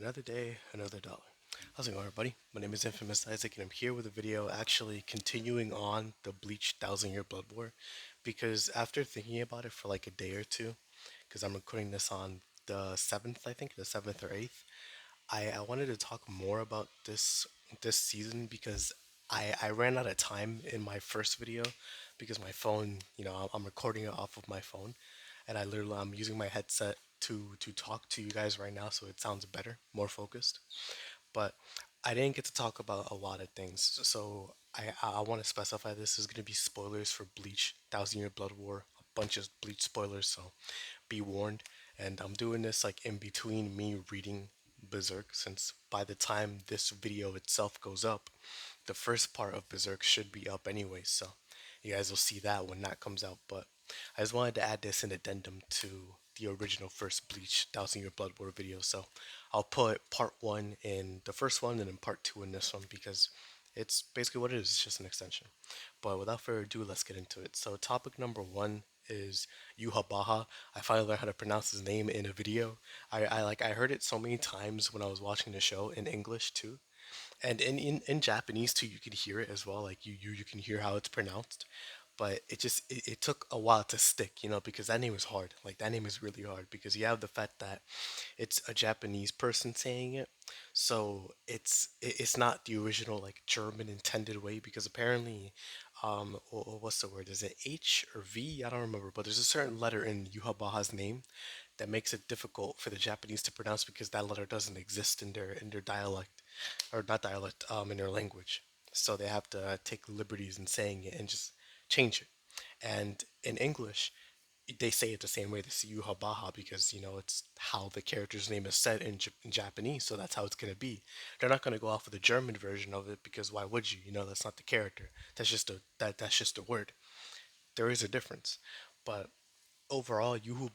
Another day, another dollar. How's it going, everybody? My name is Infamous Isaac, and I'm here with a video actually continuing on the Bleach Thousand Year Blood War. Because after thinking about it for like a day or two, because I'm recording this on the 7th, I think, the 7th or 8th, I wanted to talk more about this season because I ran out of time in my first video because my phone, I'm recording it off of my phone, and I'm using my headset to talk to you guys right now, so it sounds better, more focused. But I didn't get to talk about a lot of things, so I want to specify this is going to be spoilers for Bleach, Thousand Year Blood War, a bunch of Bleach spoilers, so be warned. And I'm doing this like in between me reading Berserk, since by the time this video itself goes up, the first part of Berserk should be up anyway, so you guys will see that when that comes out. But I just wanted to add this in addendum to the original first Bleach Thousand Year Blood War video. So I'll put part one in the first one and then part two in this one because it's basically what it is. It's just an extension. But without further ado, let's get into it. So topic number one is Yuha Baha. I finally learned how to pronounce his name in a video. I heard it so many times when I was watching the show in English too. And in Japanese too, you can hear it as well. Like you can hear how it's pronounced, but it took a while to stick, because that name is hard. Like that name is really hard because you have the fact that it's a Japanese person saying it, so it's not the original like German intended way because apparently, what's the word? Is it H or V? I don't remember, but there's a certain letter in Yuhabaha's name that makes it difficult for the Japanese to pronounce because that letter doesn't exist in their dialect, or not dialect, in their language. So they have to take liberties in saying it and just change it. And in English, they say it the same way. They say Yuha because it's how the character's name is said in Japanese, so that's how it's gonna be. They're not gonna go off of the German version of it because why would you? That's not the character. That's just a word. There is a difference, but overall, Yuha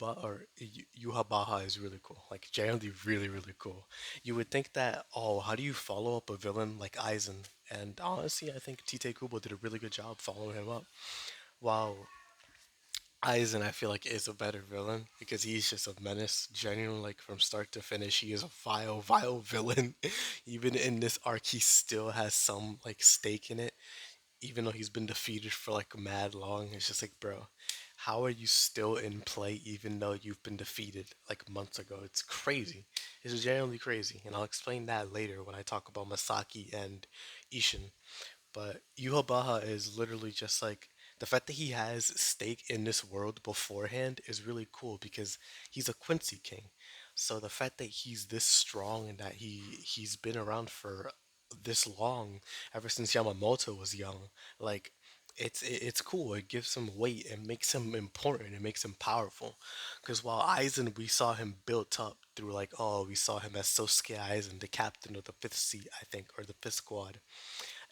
Baha is really cool. Like generally, really really cool. You would think that, oh, how do you follow up a villain like Aizen? And honestly, I think Tite Kubo did a really good job following him up. While Aizen, I feel like, is a better villain because he's just a menace. Genuinely, like from start to finish, he is a vile, vile villain. Even in this arc, he still has some like stake in it, even though he's been defeated for like mad long. It's just like, bro, how are you still in play even though you've been defeated like months ago? It's crazy. It's genuinely crazy, and I'll explain that later when I talk about Masaki and Ishin. But Yuha Baha is literally just like the fact that he has stake in this world beforehand is really cool because he's a Quincy King. So the fact that he's this strong and that he's been around for this long, ever since Yamamoto was young, like it's cool. It gives him weight. It makes him important. It makes him powerful. Because while Aizen, we saw him built up through like, oh, we saw him as Sosuke Aizen, the captain of the fifth seat, I think, or the fifth squad,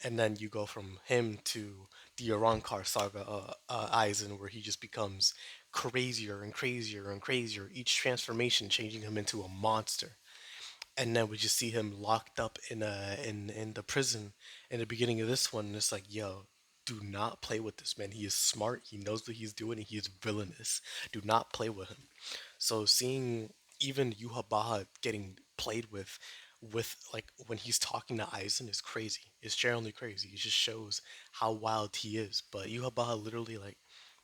and then you go from him to the Arankar saga, Aizen, where he just becomes crazier and crazier and crazier, each transformation changing him into a monster. And then we just see him locked up in the prison in the beginning of this one, and it's like, yo, do not play with this man. He is smart, he knows what he's doing, and he is villainous. Do not play with him. So seeing even Yuha Baha getting played with like when he's talking to Aizen is crazy. It's genuinely crazy. It just shows how wild he is. But Yuha Baha literally, like,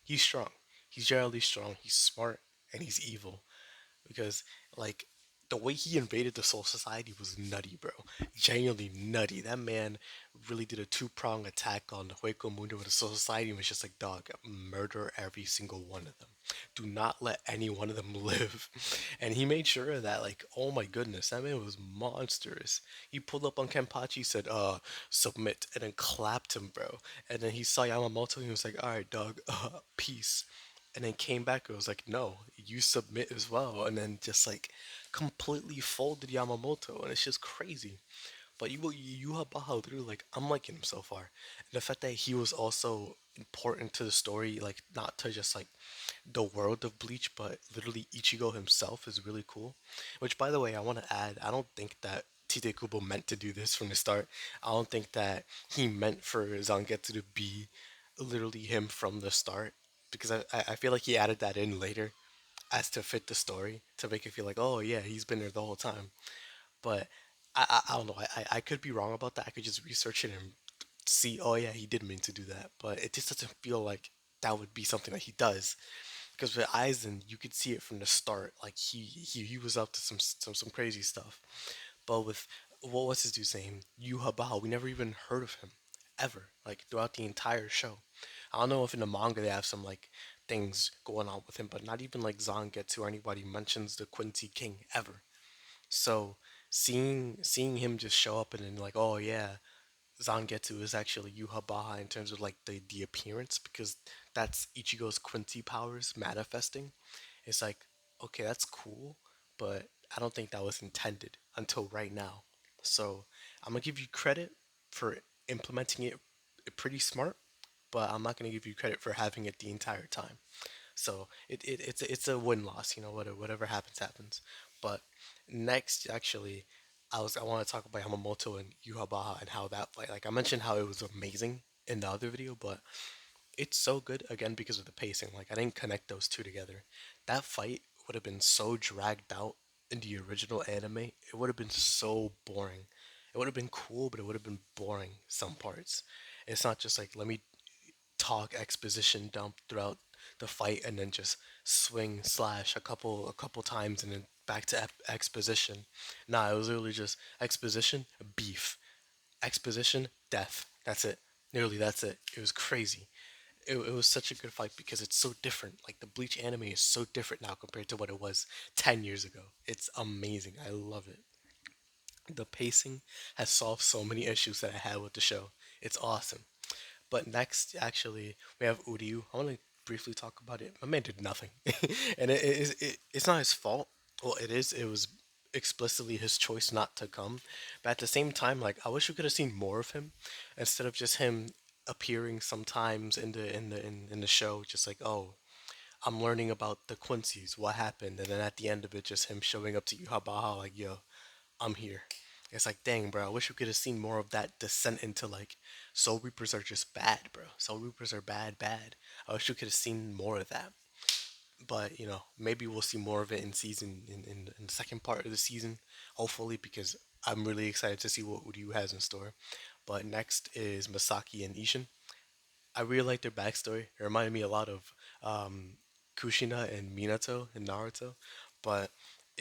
he's strong. He's generally strong. He's smart and he's evil because, like, the way he invaded the Soul Society was nutty, bro. Genuinely nutty. That man really did a two-prong attack on Hueco Mundo with the Soul Society and was just like, dog, murder every single one of them. Do not let any one of them live. And he made sure of that, like, oh my goodness, that man was monstrous. He pulled up on Kenpachi, said, submit, and then clapped him, bro. And then he saw Yamamoto and he was like, alright, dog, peace, and then came back and was like, no, you submit as well, and then just like completely folded Yamamoto, and it's just crazy. But you have Baha literally, like, I'm liking him so far, and the fact that he was also important to the story, like not to just like the world of Bleach, but literally Ichigo himself is really cool. Which, by the way, I want to add, I don't think that Tite Kubo meant to do this from the start. I don't think that he meant for Zangetsu to be literally him from the start because I feel like he added that in later as to fit the story to make it feel like, oh yeah, he's been there the whole time. But I don't know. I could be wrong about that. I could just research it and see. Oh yeah, he did mean to do that, but it just doesn't feel like that would be something that he does. Because with Aizen, you could see it from the start. Like he was up to some crazy stuff. But with what was his dude's name? Yu Habao, we never even heard of him ever. Like throughout the entire show. I don't know if in the manga they have some like things going on with him, but not even like Zangetsu or anybody mentions the Quincy King ever. So seeing him just show up and then like, oh yeah, Zangetsu is actually Yuha Baha in terms of like the appearance because that's Ichigo's Quincy powers manifesting. It's like, okay, that's cool, but I don't think that was intended until right now. So I'm gonna give you credit for implementing it pretty smart, but I'm not gonna give you credit for having it the entire time. So it's a win loss, whatever happens happens. But next, actually, I want to talk about Yamamoto and Yuhabaha and how that fight. Like I mentioned, how it was amazing in the other video, but it's so good again because of the pacing. Like I didn't connect those two together. That fight would have been so dragged out in the original anime. It would have been so boring. It would have been cool, but it would have been boring some parts. It's not just like let me talk exposition dump throughout the fight and then just swing slash a couple times and then back to exposition. Nah, it was literally just exposition beef, exposition death. That's it. Nearly that's it. It was crazy. It was such a good fight because it's so different. Like the Bleach anime is so different now compared to what it was 10 years ago. It's amazing. I love it. The pacing has solved so many issues that I had with the show. It's awesome. But next, actually, we have Uryu. I want to briefly talk about it. My man did nothing, and it's not his fault. Well, it is. It was explicitly his choice not to come. But at the same time, like I wish we could have seen more of him instead of just him appearing sometimes in the show, just like oh, I'm learning about the Quincy's, what happened, and then at the end of it, just him showing up to Yuhabaha like yo, I'm here. It's like, dang, bro. I wish we could have seen more of that descent into like, Soul Reapers are just bad, bro. Soul Reapers are bad, bad. I wish we could have seen more of that. But maybe we'll see more of it in season in the second part of the season, hopefully, because I'm really excited to see what Uryu has in store. But next is Masaki and Ishin. I really like their backstory. It reminded me a lot of um, Kushina and Minato in Naruto, but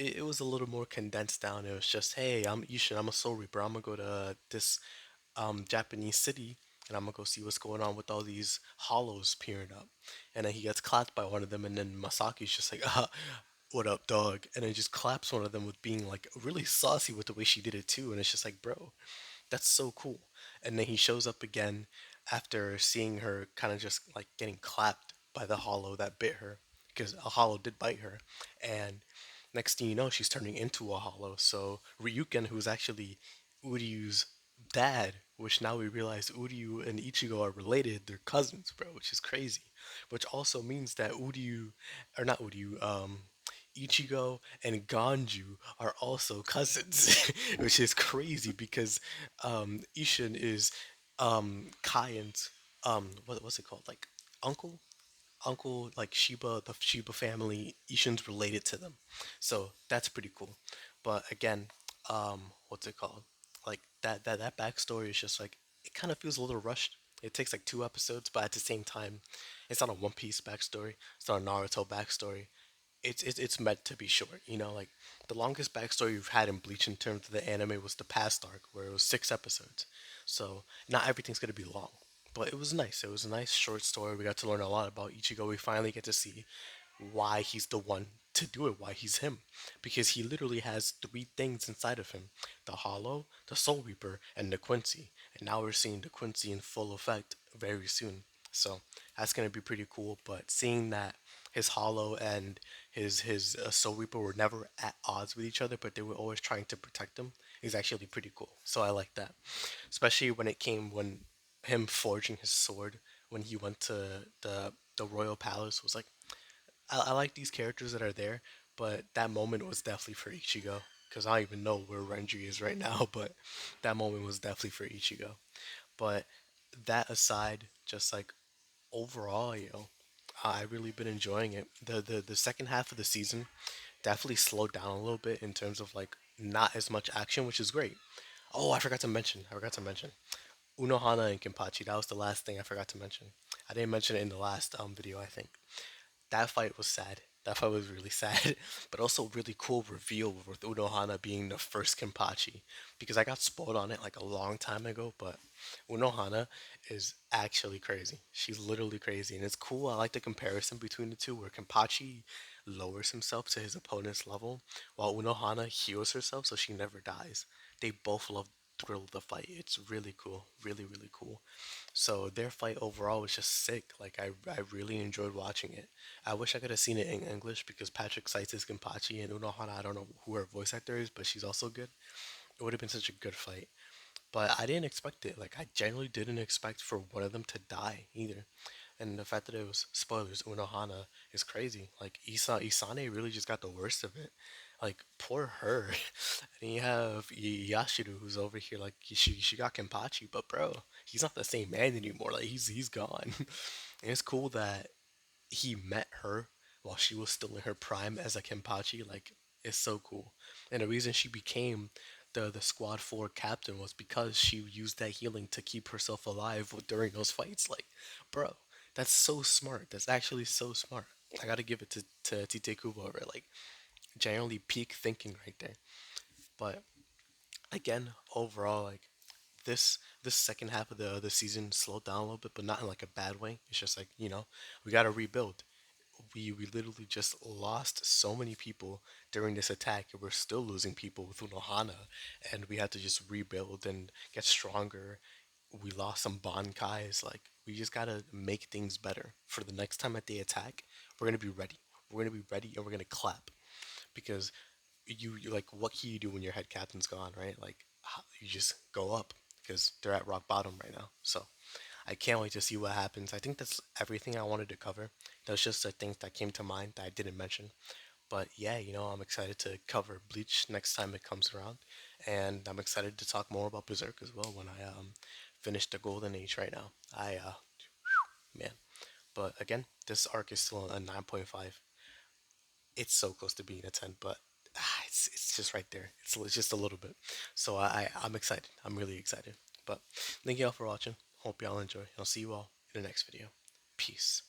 it was a little more condensed down. It was just, hey, I'm Ishin, I'm a Soul Reaper. I'm gonna go to this Japanese city and I'm gonna go see what's going on with all these hollows peering up. And then he gets clapped by one of them, and then Masaki's just like, what up, dog? And then just claps one of them with being like really saucy with the way she did it too. And it's just like, bro, that's so cool. And then he shows up again after seeing her kind of just like getting clapped by the hollow that bit her because a hollow did bite her. And next thing you know, she's turning into a hollow. So Ryuken, who's actually Uryu's dad, which now we realize Uryu and Ichigo are related, they're cousins, bro, which is crazy. Which also means that Uryu, or not Uryu, Ichigo and Ganju are also cousins, which is crazy because Ishin is Kaien's what's it called, like uncle, like Shiba, the Shiba family. Ishin's related to them, so that's pretty cool. But again, what's it called? Like that backstory is just like it kind of feels a little rushed. It takes like 2 episodes, but at the same time, it's not a One Piece backstory. It's not a Naruto backstory. It's meant to be short. Like the longest backstory you've had in Bleach in terms of the anime was the past arc, where it was 6 episodes. So not everything's gonna be long, but it was nice. It was a nice short story. We got to learn a lot about Ichigo. We finally get to see why he's the one to do it, why he's him. Because he literally has 3 things inside of him: the Hollow, the Soul Reaper, and the Quincy. And now we're seeing the Quincy in full effect very soon. So that's gonna be pretty cool. But seeing that his Hollow and his Soul Reaper were never at odds with each other, but they were always trying to protect him, is actually pretty cool. So I like that, especially when him forging his sword when he went to the royal palace was like I like these characters that are there, but that moment was definitely for Ichigo because I don't even know where Renji is right now, but that moment was definitely for Ichigo. But that aside, just like overall, I really been enjoying it. The second half of the season definitely slowed down a little bit in terms of like not as much action, which is great. Oh, I forgot to mention. I forgot to mention. Unohana and Kenpachi. That was the last thing I forgot to mention. I didn't mention it in the last video, I think. That fight was sad. That fight was really sad, but also really cool reveal with Unohana being the first Kenpachi. Because I got spoiled on it like a long time ago, but Unohana is actually crazy. She's literally crazy, and it's cool. I like the comparison between the two, where Kenpachi lowers himself to his opponent's level, while Unohana heals herself so she never dies. They both love thrill of the fight. It's really cool, really really cool. So their fight overall was just sick. Like I really enjoyed watching it. I wish I could have seen it in English because Patrick Seitz is Kenpachi and Unohana. I don't know who her voice actor is, but she's also good. It would have been such a good fight. But I didn't expect it. Like I genuinely didn't expect for one of them to die either. And the fact that it was spoilers, Unohana is crazy. Like Isane really just got the worst of it. Like poor her. And you have Yashiru who's over here like she got Kenpachi, but bro, he's not the same man anymore. Like he's gone. And it's cool that he met her while she was still in her prime as a Kenpachi. Like, it's so cool. And the reason she became the squad 4 captain was because she used that healing to keep herself alive during those fights. Like, bro, that's so smart. That's actually so smart. I gotta give it to Tite Kubo over it. Like, genuinely peak thinking right there. But again, overall, like this second half of the season slowed down a little bit, but not in like a bad way. It's just like, we gotta rebuild. We literally just lost so many people during this attack, and we're still losing people with Unohana, and we had to just rebuild and get stronger. We lost some Bankais. Like we just gotta make things better for the next time that they attack. We're gonna be ready. We're gonna be ready, and we're gonna clap because you like what can you do when your head captain's gone, right? Like you just go up because they're at rock bottom right now. So I can't wait to see what happens. I think that's everything I wanted to cover. That's just the things that came to mind that I didn't mention. But yeah, I'm excited to cover Bleach next time it comes around, and I'm excited to talk more about Berserk as well when I finish the Golden Age right now. Man, but again, this arc is still a 9.5. It's so close to being a 10, but it's just right there. It's just a little bit. So I'm excited. I'm really excited. But thank you all for watching. Hope y'all enjoy. I'll see you all in the next video. Peace.